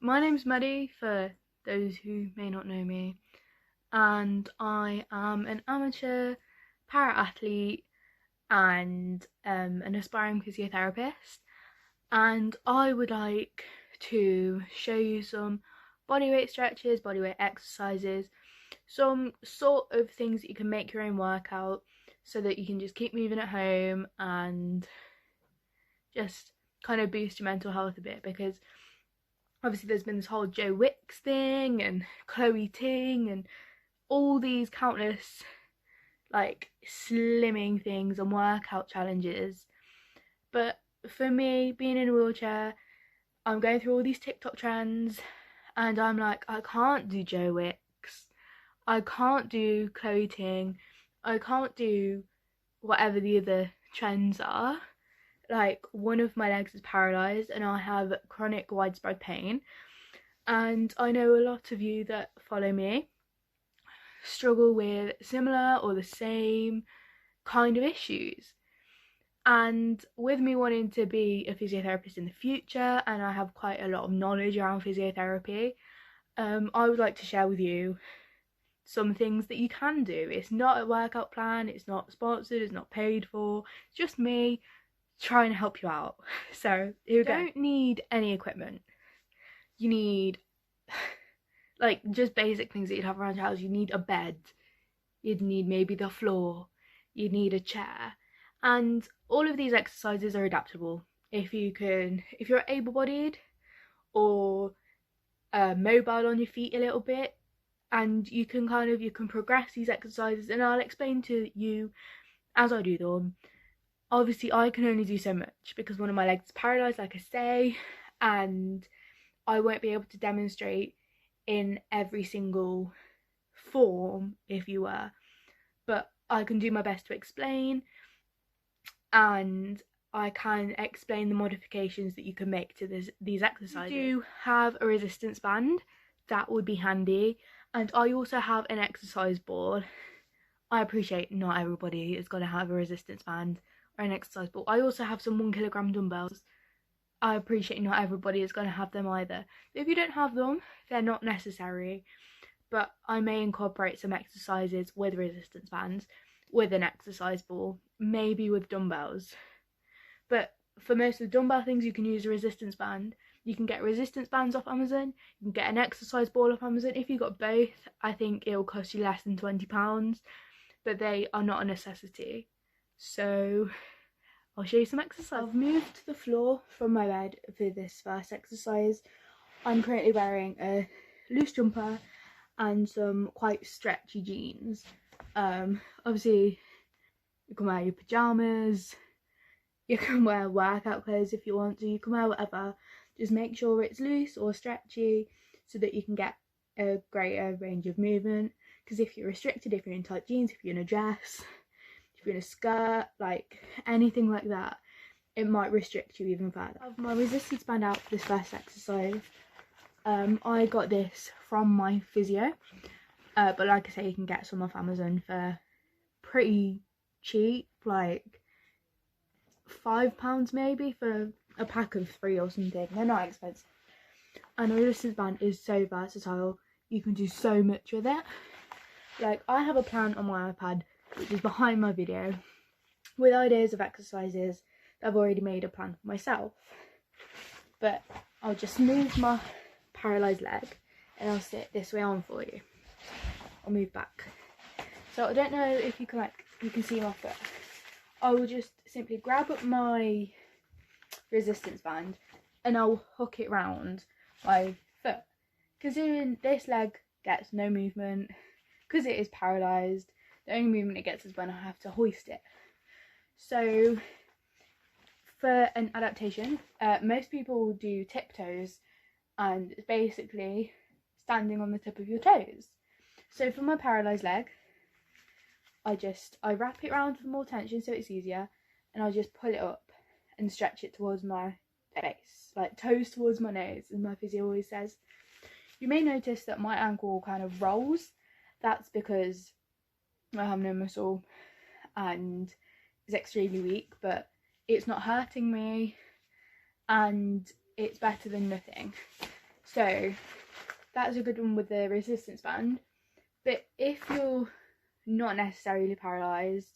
My name's Maddie, for those who may not know me, and I am an amateur para-athlete and an aspiring physiotherapist, and I would like to show you some bodyweight stretches, bodyweight exercises, some sort of things that you can make your own workout so that you can just keep moving at home and just kind of boost your mental health a bit, because obviously there's been this whole Joe Wicks thing and Chloe Ting and all these countless like slimming things and workout challenges. But for me, being in a wheelchair, I'm going through all these TikTok trends and I'm like, I can't do Joe Wicks, I can't do Chloe Ting, I can't do whatever the other trends are. Like, one of my legs is paralysed and I have chronic widespread pain, and I know a lot of you that follow me struggle with similar or the same kind of issues. And with me wanting to be a physiotherapist in the future, and I have quite a lot of knowledge around physiotherapy, I would like to share with you some things that you can do. It's not a workout plan, it's not sponsored, it's not paid for, it's just me trying to help you out. So here we go. You don't need any equipment. You need like just basic things that you'd have around your house. You need a bed, you'd need maybe the floor, you'd need a chair, and all of these exercises are adaptable. If you're able-bodied or mobile on your feet a little bit, and you can progress these exercises, and I'll explain to you as I do them. Obviously I can only do so much because one of my legs is paralysed, like I say, and I won't be able to demonstrate in every single form, if you were, but I can do my best to explain, and I can explain the modifications that you can make to these exercises. If you do have a resistance band, that would be handy, and I also have an exercise ball. I appreciate not everybody is going to have a resistance band or an exercise ball. I also have some 1 kilogram dumbbells. I appreciate not everybody is going to have them either. But if you don't have them, they're not necessary. But I may incorporate some exercises with resistance bands, with an exercise ball, maybe with dumbbells. But for most of the dumbbell things, you can use a resistance band. You can get resistance bands off Amazon, you can get an exercise ball off Amazon. If you got both, I think it will cost you less than £20, but they are not a necessity. So I'll show you some exercise. I've moved to the floor from my bed for this first exercise. I'm currently wearing a loose jumper and some quite stretchy jeans. Obviously you can wear your pyjamas, you can wear workout clothes if you want to, you can wear whatever. Just make sure it's loose or stretchy so that you can get a greater range of movement. Because if you're restricted, if you're in tight jeans, if you're in a dress, if you're in a skirt, like anything like that, it might restrict you even further. I have my resistance band out for this first exercise. I got this from my physio, but like I say, you can get some off Amazon for pretty cheap, like £5 maybe for a pack of 3 or something. They're not expensive. And a resistance band is so versatile, you can do so much with it. Like, I have a plan on my iPad which is behind my video with ideas of exercises that I've already made a plan for myself. But I'll just move my paralysed leg and I'll sit this way on for you. I'll move back. So I don't know if you can see my foot. I will just simply grab up my resistance band and I'll hook it round my foot. Considering this leg gets no movement, because it is paralysed, the only movement it gets is when I have to hoist it. So for an adaptation, most people do tiptoes, and it's basically standing on the tip of your toes. So for my paralysed leg, I wrap it around for more tension so it's easier, and I just pull it up and stretch it towards my face, like toes towards my nose, as my physio always says. You may notice that my ankle kind of rolls. That's because I have no muscle and is extremely weak, but it's not hurting me and it's better than nothing. So that's a good one with the resistance band. But if you're not necessarily paralysed,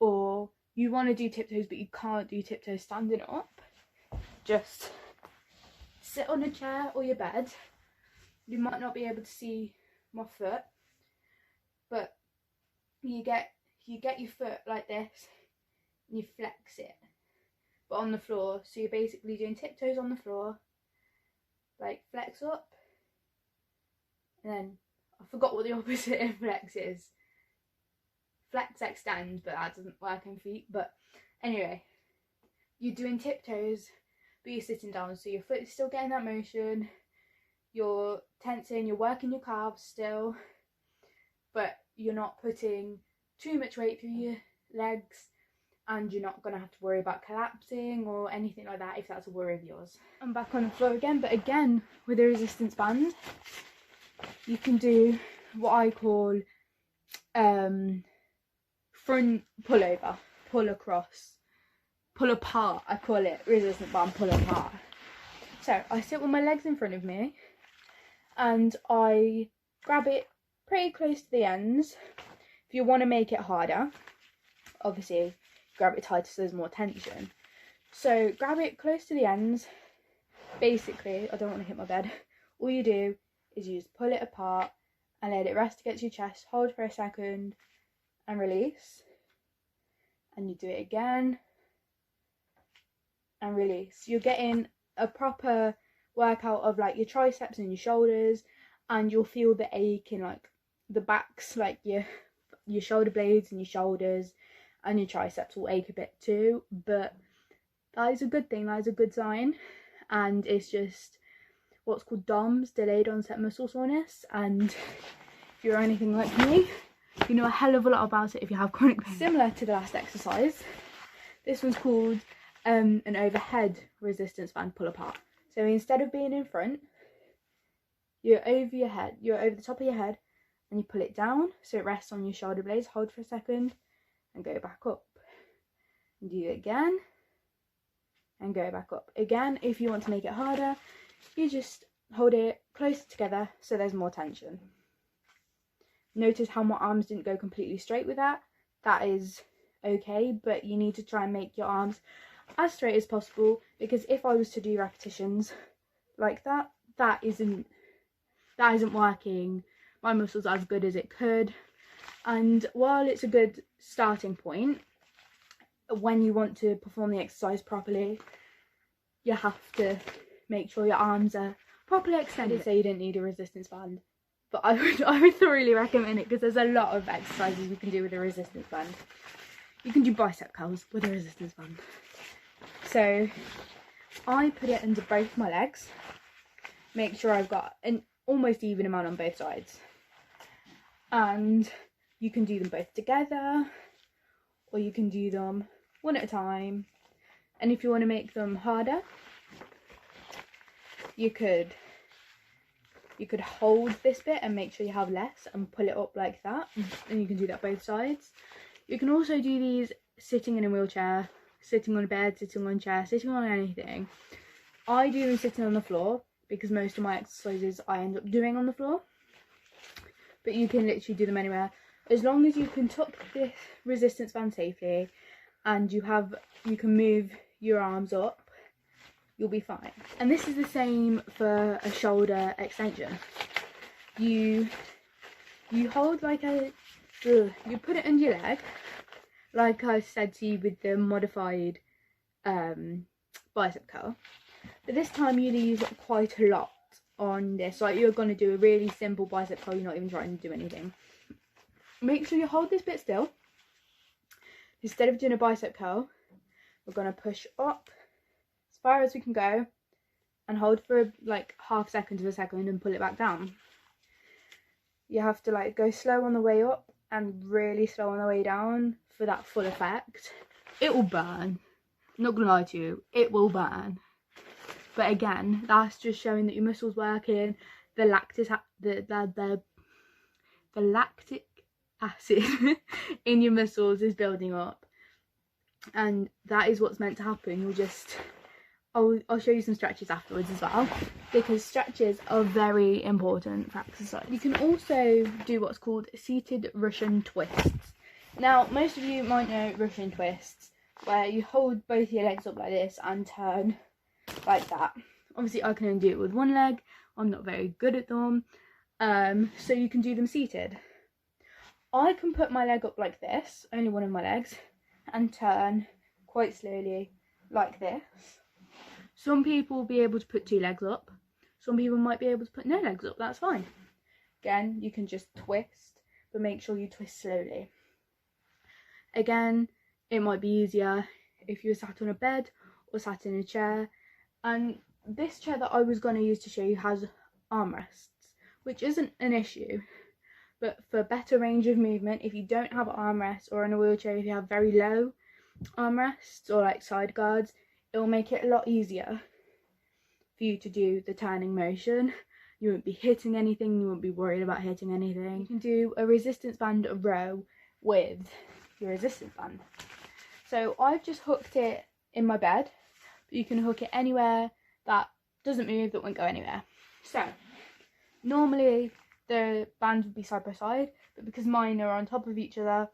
or you want to do tiptoes but you can't do tiptoes standing up, just sit on a chair or your bed. You might not be able to see my foot, but you get your foot like this and you flex it, but on the floor. So you're basically doing tiptoes on the floor, like flex up, and then I forgot what the opposite of flex is. Flex extend, but that doesn't work in feet. But anyway, you're doing tiptoes but you're sitting down, so your foot is still getting that motion, you're tensing, you're working your calves still, but you're not putting too much weight through your legs, and you're not going to have to worry about collapsing or anything like that if that's a worry of yours. I'm back on the floor again, but again with a resistance band you can do what I call front pullover, pull across, pull apart. I call it resistance band pull apart. So I sit with my legs in front of me and I grab it pretty close to the ends. If you want to make it harder, obviously grab it tighter so there's more tension. So grab it close to the ends. Basically, I don't want to hit my bed. All you do is you just pull it apart and let it rest against your chest, hold for a second and release, and you do it again and release. You're getting a proper workout of like your triceps and your shoulders, and you'll feel the ache in like the backs, like your shoulder blades and your shoulders, and your triceps will ache a bit too, but that is a good thing, that is a good sign. And it's just what's called DOMS, delayed onset muscle soreness, and if you're anything like me, you know a hell of a lot about it if you have chronic pain. Similar to the last exercise, this one's called an overhead resistance band pull apart. So instead of being in front, you're over your head, you're over the top of your head, and you pull it down so it rests on your shoulder blades, hold for a second and go back up, and do it again and go back up again. If you want to make it harder, you just hold it closer together so there's more tension. Notice how my arms didn't go completely straight with that. That is okay, but you need to try and make your arms as straight as possible, because if I was to do repetitions like that, that isn't working my muscles as good as it could. And while it's a good starting point, when you want to perform the exercise properly, you have to make sure your arms are properly extended. So you don't need a resistance band, but I would thoroughly recommend it because there's a lot of exercises you can do with a resistance band. You can do bicep curls with a resistance band. So I put it under both my legs, make sure I've got an almost even amount on both sides, and you can do them both together or you can do them one at a time. And if you want to make them harder, you could hold this bit and make sure you have less and pull it up like that, and you can do that both sides. You can also do these sitting in a wheelchair, sitting on a bed, sitting on a chair, sitting on anything. I do them sitting on the floor because most of my exercises I end up doing on the floor, but you can literally do them anywhere as long as you can tuck this resistance band safely and you can move your arms up. You'll be fine. And this is the same for a shoulder extension. You hold like you put it under your leg, like I said to you with the modified bicep curl, but this time you leave quite a lot on this. Like you're going to do a really simple bicep curl, you're not even trying to do anything. Make sure you hold this bit still. Instead of doing a bicep curl, we're going to push up as far as we can go and hold for like half second to a second and pull it back down. You have to like go slow on the way up and really slow on the way down for that full effect. It will burn, I'm not gonna lie to you, it will burn, but again, that's just showing that your muscles working, the lactic acid in your muscles is building up, and that is what's meant to happen. You'll just I'll show you some stretches afterwards as well, because stretches are very important for exercise. You can also do what's called seated Russian twists. Now, most of you might know Russian twists, where you hold both your legs up like this and turn like that. Obviously, I can only do it with one leg. I'm not very good at them. So you can do them seated. I can put my leg up like this, only one of my legs, and turn quite slowly like this. Some people will be able to put 2 legs up. Some people might be able to put no legs up. That's fine. Again, you can just twist, but make sure you twist slowly. Again, it might be easier if you're sat on a bed or sat in a chair. And this chair that I was going to use to show you has armrests, which isn't an issue. But for better range of movement, if you don't have armrests, or in a wheelchair if you have very low armrests or like side guards, it will make it a lot easier for you to do the turning motion. You won't be hitting anything, you won't be worried about hitting anything. You can do a resistance band row with your resistance band. So I've just hooked it in my bed, but you can hook it anywhere that doesn't move, that won't go anywhere. So normally the bands would be side by side, but because mine are on top of each other,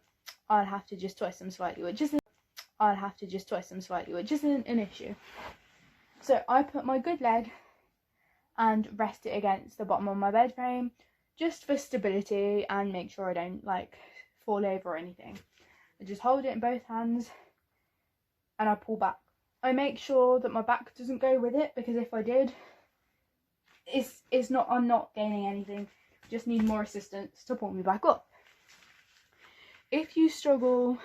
I'll have to just twist them slightly, which isn't an issue. So I put my good leg and rest it against the bottom of my bed frame, just for stability and make sure I don't like fall over or anything. I just hold it in both hands and I pull back. I make sure that my back doesn't go with it, because if I did, I'm not gaining anything. Just need more assistance to pull me back up. If you struggle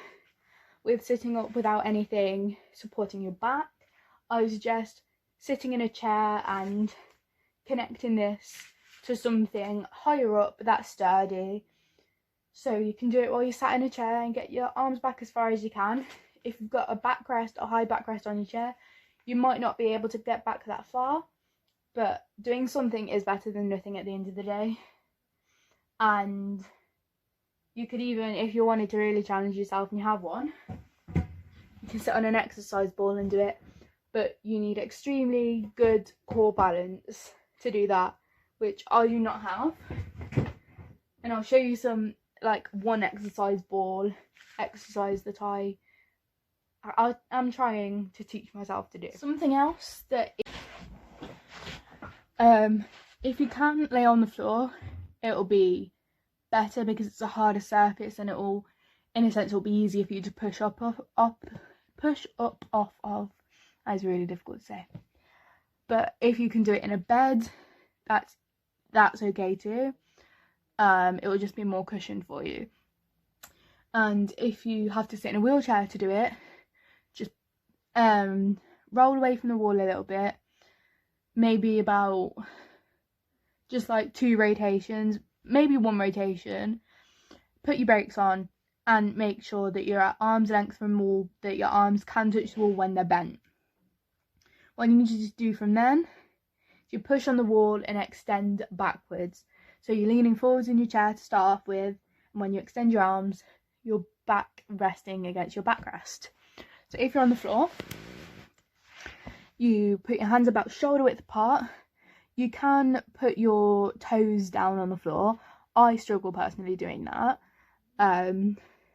with sitting up without anything supporting your back, I would suggest sitting in a chair and connecting this to something higher up that's sturdy. So you can do it while you're sat in a chair and get your arms back as far as you can. If you've got a backrest, a high backrest on your chair, you might not be able to get back that far, but doing something is better than nothing at the end of the day. And you could even, if you wanted to really challenge yourself and you have one, you can sit on an exercise ball and do it, but you need extremely good core balance to do that, which I do not have. And I'll show you some, like, one exercise ball exercise that I'm trying to teach myself to do. Something else that if you can lay on the floor, it'll be better, because it's a harder surface and it'll, in a sense, it'll be easier for you to push up off of. That's really difficult to say. But if you can do it in a bed, that's okay too. It will just be more cushioned for you. And if you have to sit in a wheelchair to do it, just roll away from the wall a little bit, maybe about just like 2 rotations, maybe 1 rotation. Put your brakes on and make sure that you're at arm's length from the wall, that your arms can touch the wall when they're bent. What you need to just do from then is you push on the wall and extend backwards. So you're leaning forwards in your chair to start off with, and when you extend your arms, your back resting against your backrest. So if you're on the floor, you put your hands about shoulder width apart. You can put your toes down on the floor. I struggle personally doing that.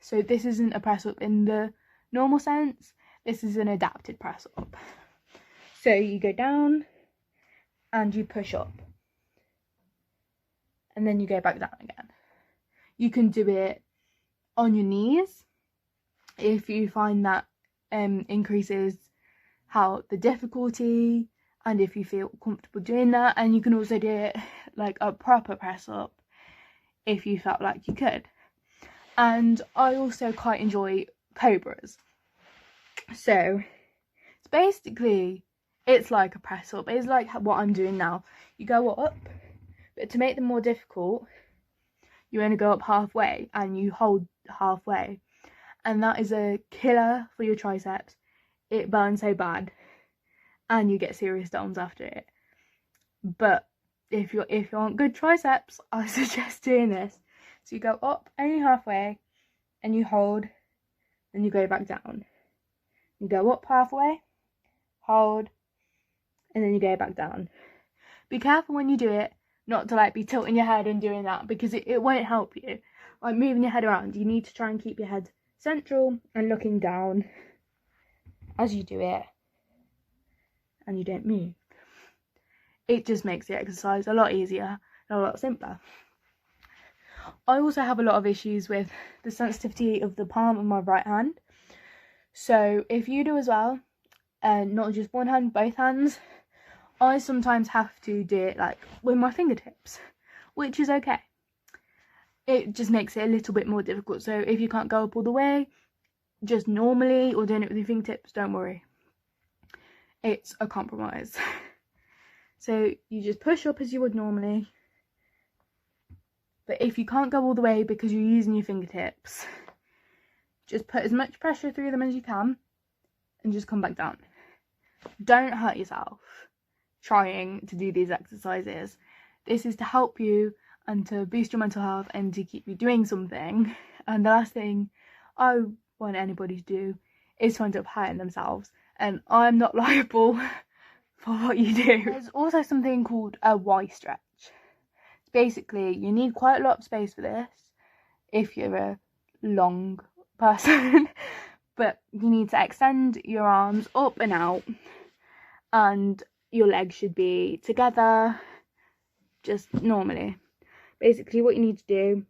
So this isn't a press up in the normal sense. This is an adapted press up. So you go down and you push up, and then you go back down again. You can do it on your knees if you find that increases the difficulty, and if you feel comfortable doing that. And you can also do it like a proper press up if you felt like you could. And I also quite enjoy cobras. So it's basically, it's like a press up. It's like what I'm doing now. You go up, but to make them more difficult, you only go up halfway and you hold halfway. And that is a killer for your triceps. It burns so bad and you get serious DOMs after it. But if you want good triceps, I suggest doing this. So you go up only halfway and you hold, then you go back down. You go up halfway, hold, and then you go back down. Be careful when you do it not to like be tilting your head and doing that, because it won't help you. Like moving your head around, you need to try and keep your head central and looking down as you do it, and you don't move. It just makes the exercise a lot easier and a lot simpler. I also have a lot of issues with the sensitivity of the palm of my right hand. So if you do as well, and not just one hand, both hands, I sometimes have to do it like with my fingertips, which is okay. It just makes it a little bit more difficult. So if you can't go up all the way, just normally, or doing it with your fingertips, don't worry. It's a compromise. So you just push up as you would normally. But if you can't go all the way because you're using your fingertips, just put as much pressure through them as you can and just come back down. Don't hurt yourself trying to do these exercises. This is to help you and to boost your mental health and to keep you doing something. And the last thing I want anybody to do is to end up hurting themselves. And I'm not liable for what you do. There's also something called a Y stretch. Basically, you need quite a lot of space for this if you're a long person, but you need to extend your arms up and out, and your legs should be together, just normally. Basically, what you need to do,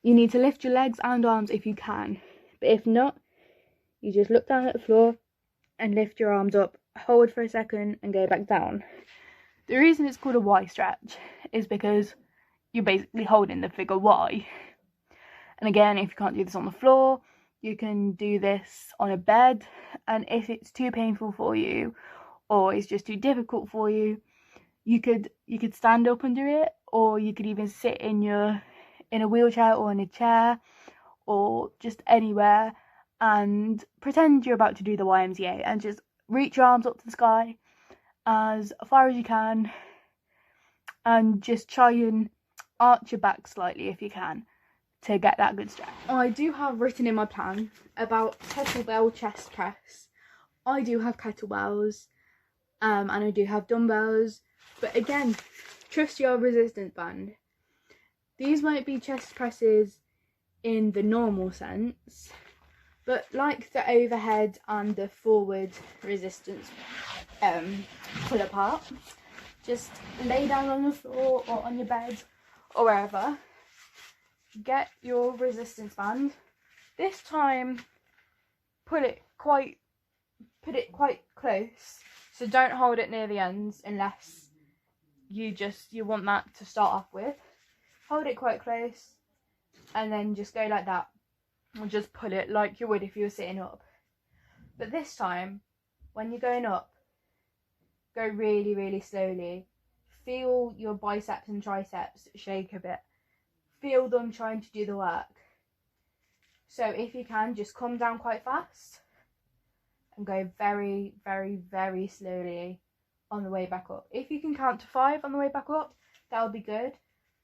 you need to lift your legs and arms if you can, but if not, you just look down at the floor and lift your arms up, hold for a second and go back down. The reason it's called a Y stretch is because you're basically holding the figure Y. And again, if you can't do this on the floor, you can do this on a bed. And if it's too painful for you, or it's just too difficult for you, you could stand up and do it, or you could even sit in a wheelchair or in a chair, or just anywhere, and pretend you're about to do the YMCA and just reach your arms up to the sky as far as you can, and just try and arch your back slightly if you can to get that good stretch. I do have written in my plan about kettlebell chest press. I do have kettlebells, and I do have dumbbells, but again, trust your resistance band. These might be chest presses in the normal sense, but like the overhead and the forward resistance pull apart, just lay down on the floor or on your bed or wherever, get your resistance band. This time put it quite close, so don't hold it near the ends unless you want that to start off with. Hold it quite close and then just go like that, and just pull it like you would if you were sitting up. But this time, when you're going up, go really, really slowly. Feel your biceps and triceps shake a bit. Feel them trying to do the work. So if you can, just come down quite fast and go very, very, very slowly on the way back up. If you can count to 5 on the way back up, that would be good.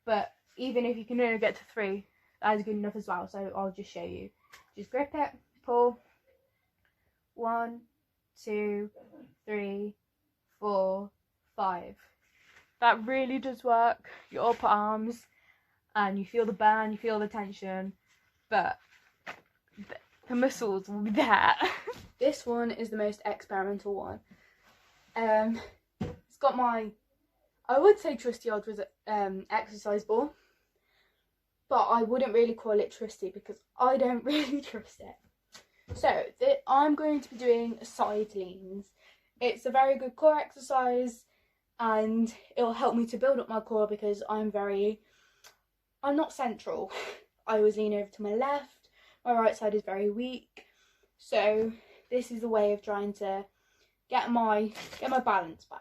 But even if you can only get to 3, that is good enough as well. So I'll just show you. Just grip it, pull. 1, 2, 3, 4, 5. That really does work. Your upper arms, and you feel the burn, you feel the tension, but the muscles will be there. This one is the most experimental one. It's got my, I would say trusty old exercise ball, but I wouldn't really call it trusty because I don't really trust it. So I'm going to be doing side leans. It's a very good core exercise, and it'll help me to build up my core because I'm not central. I always lean over to my left. My right side is very weak. So this is a way of trying to get my balance back.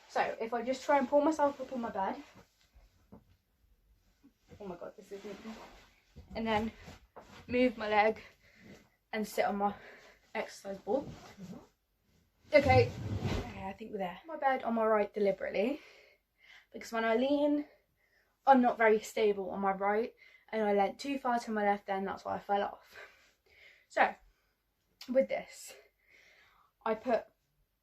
So if I just try and pull myself up on my bed. Oh my god, this is moving. And then move my leg and sit on my exercise ball. Okay, I think we're there. My bed on my right deliberately, because when I lean, I'm not very stable on my right, and I leant too far to my left then, that's why I fell off. So, with this, I put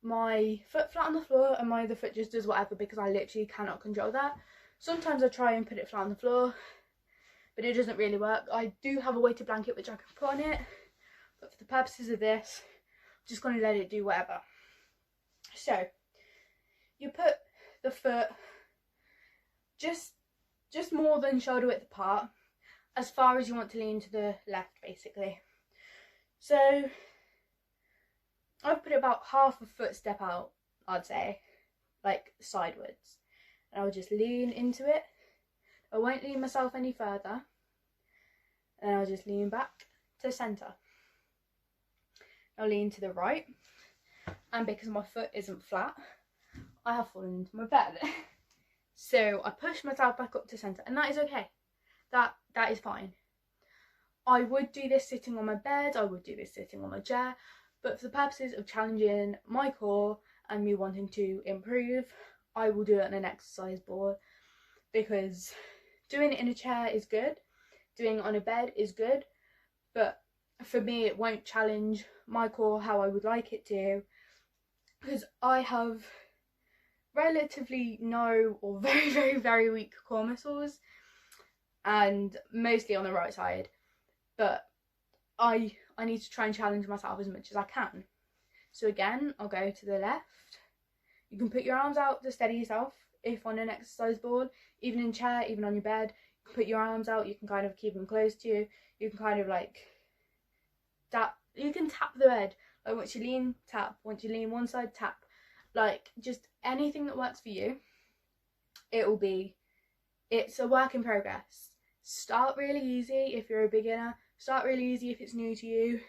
my foot flat on the floor and my other foot just does whatever, because I literally cannot control that. Sometimes I try and put it flat on the floor, but it doesn't really work. I do have a weighted blanket which I can put on it, but for the purposes of this, I'm just going to let it do whatever. So you put the foot just more than shoulder width apart, as far as you want to lean to the left, basically. So I've put it about half a foot step out, I'd say, like sidewards, and I'll just lean into it. I won't lean myself any further, and I'll just lean back to centre. I'll lean to the right, and because my foot isn't flat, I have fallen into my bed. So I push myself back up to centre, and that is okay. That is fine. I would do this sitting on my bed, I would do this sitting on my chair, but for the purposes of challenging my core and me wanting to improve, I will do it on an exercise board, because doing it in a chair is good, doing it on a bed is good, but for me it won't challenge my core how I would like it to, because I have relatively no or very, very, very weak core muscles, and mostly on the right side, but I need to try and challenge myself as much as I can. So again, I'll go to the left. You can put your arms out to steady yourself if on an exercise board, even in chair, even on your bed. You can put your arms out, you can kind of keep them close to you, you can kind of like tap, you can tap the bed, like once you lean, tap, once you lean one side, tap, like just anything that works for you. It's a work in progress. Start really easy if you're a beginner, start really easy if it's new to you,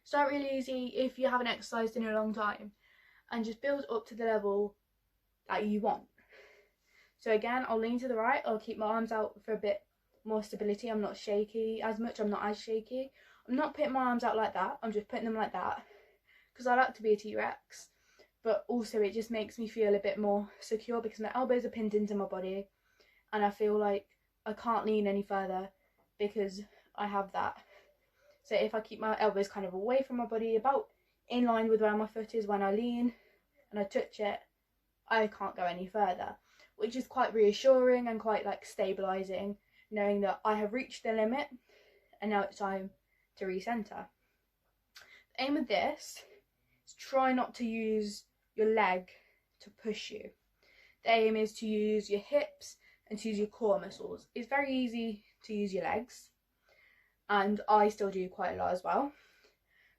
start really easy if you haven't exercised in a long time, and just build up to the level that you want. So again, I'll lean to the right, I'll keep my arms out for a bit more stability. I'm not shaky as much, I'm not as shaky. I'm not putting my arms out like that, I'm just putting them like that, because I like to be a T-Rex, but also it just makes me feel a bit more secure, because my elbows are pinned into my body, and I feel like I can't lean any further because I have that. So if I keep my elbows kind of away from my body, about in line with where my foot is when I lean, and I touch it, I can't go any further, which is quite reassuring and quite like stabilising, knowing that I have reached the limit and now it's time to recenter. The aim of this is try not to use your leg to push you. The aim is to use your hips and to use your core muscles. It's very easy to use your legs, and I still do quite a lot as well,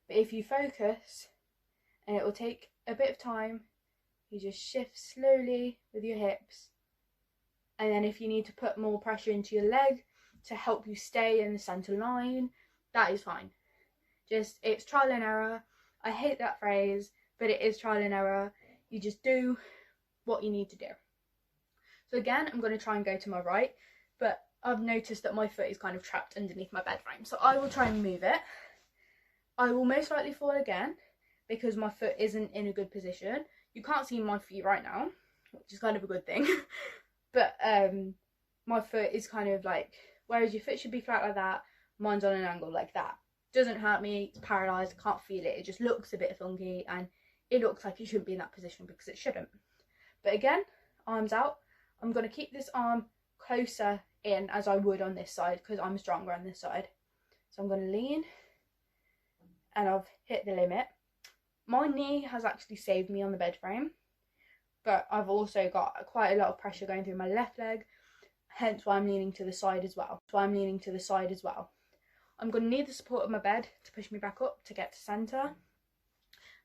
but if you focus, and it will take a bit of time, you just shift slowly with your hips, and then if you need to put more pressure into your leg to help you stay in the centre line, that is fine. It's trial and error. I hate that phrase, but it is trial and error. You just do what you need to do. So again, I'm going to try and go to my right, but I've noticed that my foot is kind of trapped underneath my bed frame, so I will try and move it. I will most likely fall again because my foot isn't in a good position. You can't see my feet right now, which is kind of a good thing, but my foot is kind of like, whereas your foot should be flat like that, mine's on an angle like that. Doesn't hurt me, it's paralysed, I can't feel it, it just looks a bit funky, and it looks like it shouldn't be in that position because it shouldn't. But again, arms out. I'm going to keep this arm closer in as I would on this side because I'm stronger on this side. So I'm going to lean, and I've hit the limit. My knee has actually saved me on the bed frame, but I've also got quite a lot of pressure going through my left leg, hence why I'm leaning to the side as well. I'm going to need the support of my bed to push me back up to get to centre,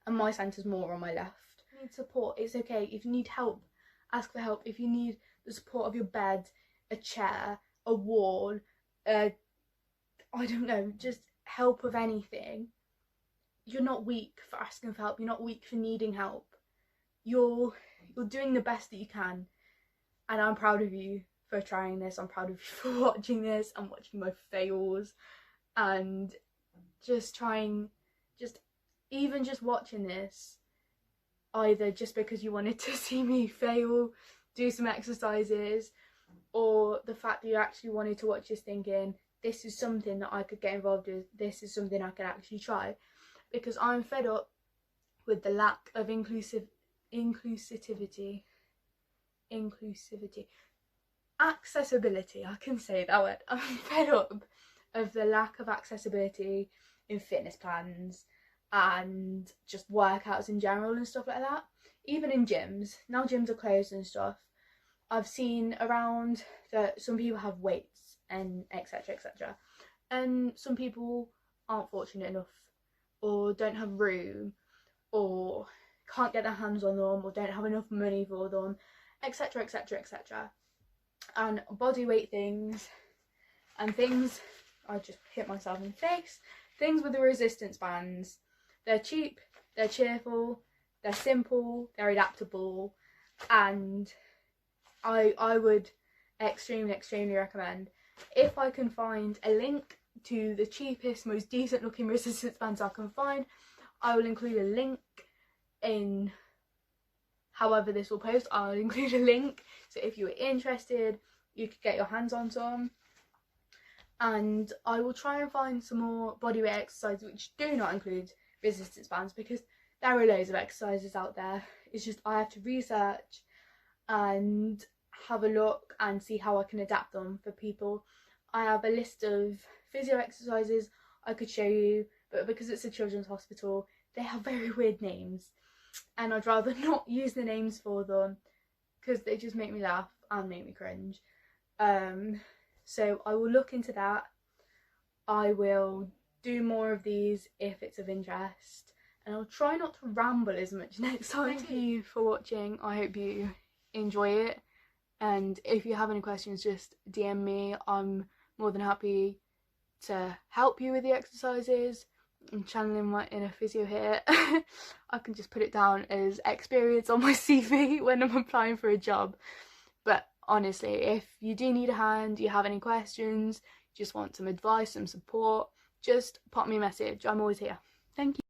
and my centre's more on my left. If you need support, it's okay. If you need help, ask for help. If you need the support of your bed, a chair, a wall, I don't know, just help of anything. You're not weak for asking for help. You're not weak for needing help. You're doing the best that you can, and I'm proud of you for trying this. I'm proud of you for watching this and watching my fails, and just trying, even just watching this, either just because you wanted to see me fail, do some exercises, or the fact that you actually wanted to watch this thinking, this is something that I could get involved with, this is something I could actually try, because I'm fed up with the lack of accessibility. I can say that word. I'm fed up of the lack of accessibility in fitness plans and just workouts in general and stuff like that. Even in gyms, now gyms are closed and stuff, I've seen around that some people have weights and etc etc, and some people aren't fortunate enough or don't have room or can't get their hands on them or don't have enough money for them, etc etc etc. And body weight things and things, I just hit myself in the face, things with the resistance bands, they're cheap, they're cheerful, they're simple, they're adaptable, and I would extremely recommend, if I can find a link to the cheapest, most decent looking resistance bands I can find, I will include a link in, however this will post, I'll include a link, so if you were interested you could get your hands on some. And I will try and find some more bodyweight exercises which do not include resistance bands, because there are loads of exercises out there. It's just I have to research and have a look and see how I can adapt them for people. I have a list of physio exercises I could show you, but because it's a children's hospital they have very weird names and I'd rather not use the names for them because they just make me laugh and make me cringe. So I will look into that. I will do more of these if it's of interest, and I'll try not to ramble as much next time. Thank you for watching. I hope you enjoy it, and if you have any questions just DM me. I'm more than happy to help you with the exercises. I'm channeling my inner physio here. I can just put it down as experience on my CV when I'm applying for a job. But honestly, if you do need a hand, you have any questions, just want some advice, some support, just pop me a message. I'm always here. Thank you.